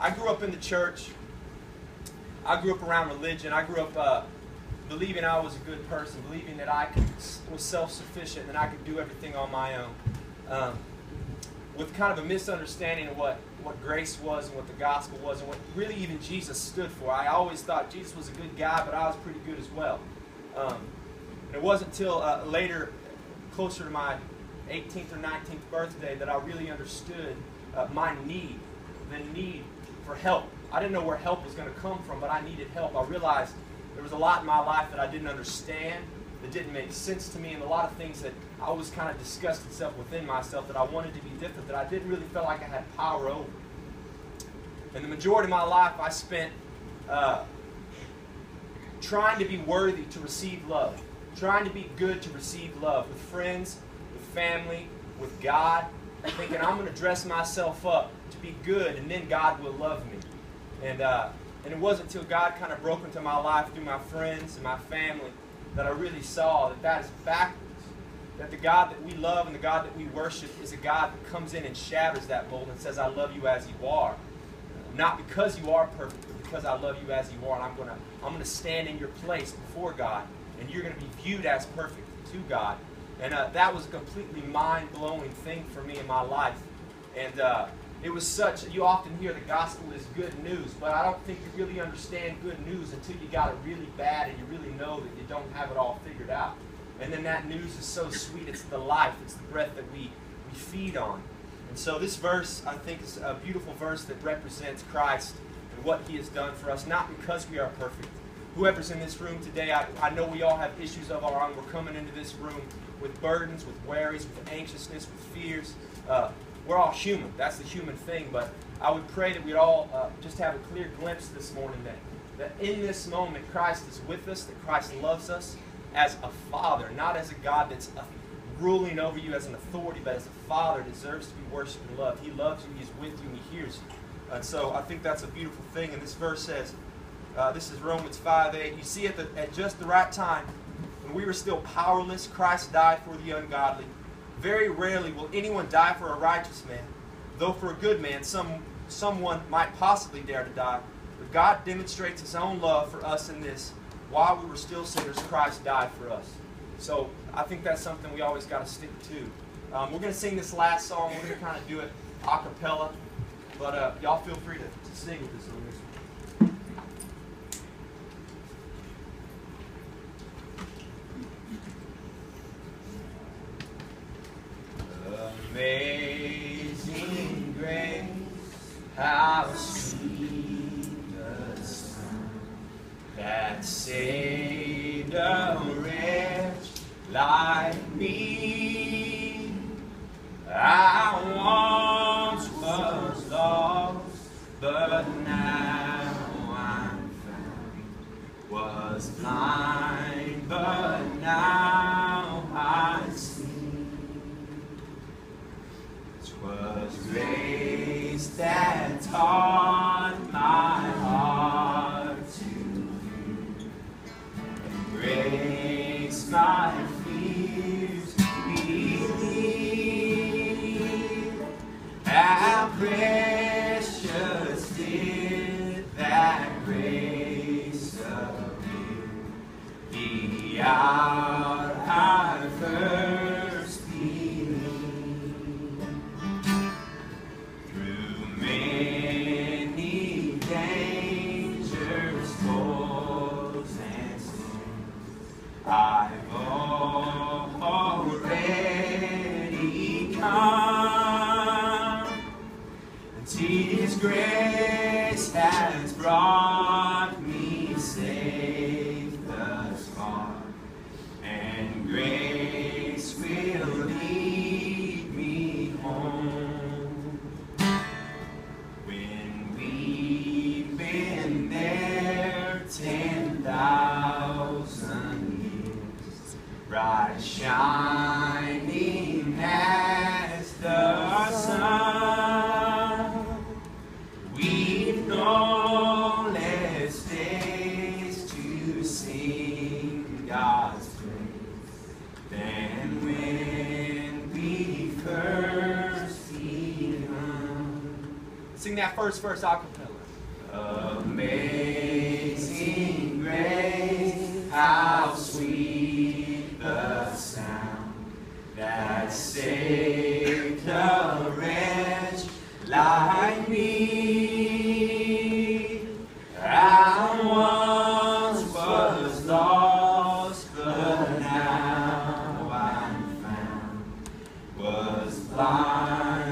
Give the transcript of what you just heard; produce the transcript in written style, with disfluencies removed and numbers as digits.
I grew up in the church. I grew up around religion. I grew up believing I was a good person, believing that I was self-sufficient and I could do everything on my own. With kind of a misunderstanding of what grace was and what the gospel was and what really even Jesus stood for. I always thought Jesus was a good guy, but I was pretty good as well. And it wasn't until later, closer to my 18th or 19th birthday, that I really understood my need, the need for help. I didn't know where help was going to come from, but I needed help. I realized there was a lot in my life that I didn't understand, that didn't make sense to me, and a lot of things that I always kind of discussed itself within myself that I wanted to be different, that I didn't really feel like I had power over. And the majority of my life I spent trying to be worthy to receive love, trying to be good to receive love with friends, with family, with God, thinking I'm going to dress myself up to be good and then God will love me. And it wasn't until God kind of broke into my life through my friends and my family that I really saw that that is backwards. That the God that we love and the God that we worship is a God that comes in and shatters that mold and says, I love you as you are. Not because you are perfect, but because I love you as you are. And I'm gonna stand in your place before God, and you're going to be viewed as perfect to God. And that was a completely mind-blowing thing for me in my life. And it was such, you often hear the gospel is good news, but I don't think you really understand good news until you got it really bad and you really know that you don't have it all figured out. And then that news is so sweet. It's the life. It's the breath that we feed on. And so this verse, I think, is a beautiful verse that represents Christ and what He has done for us, not because we are perfect. Whoever's in this room today, I know we all have issues of our own. We're coming into this room with burdens, with worries, with anxiousness, with fears. We're all human. That's the human thing. But I would pray that we'd all just have a clear glimpse this morning that in this moment Christ is with us, that Christ loves us as a Father, not as a God that's ruling over you as an authority, but as a Father deserves to be worshipped and loved. He loves you, He's with you, and He hears you. And so I think that's a beautiful thing. And this verse says, this is Romans 5:8. You see, at just the right time, when we were still powerless, Christ died for the ungodly. Very rarely will anyone die for a righteous man, though for a good man someone might possibly dare to die. But God demonstrates His own love for us in this: while we were still sinners, Christ died for us. So I think that's something we always got to stick to. We're going to sing this last song. We're going to kind of do it a cappella, but y'all feel free to sing with us on this one. Amazing grace, how sweet the sound that saved a wretch like me. I once was lost, but now I'm found. Was blind, but now I see. 'Twas grace that taught my heart to fear, and grace my fears relieve. How precious did that grace appear, the hour I first I've already come, and His grace has brought me safe thus far, and grace will lead me home. When we've been there 10,000 bright shining as the sun, we've no less Sing that first verse a cappella. Amazing grace, how sweet the sound that saved a wretch like me. I once was lost, but now I'm found. Was blind,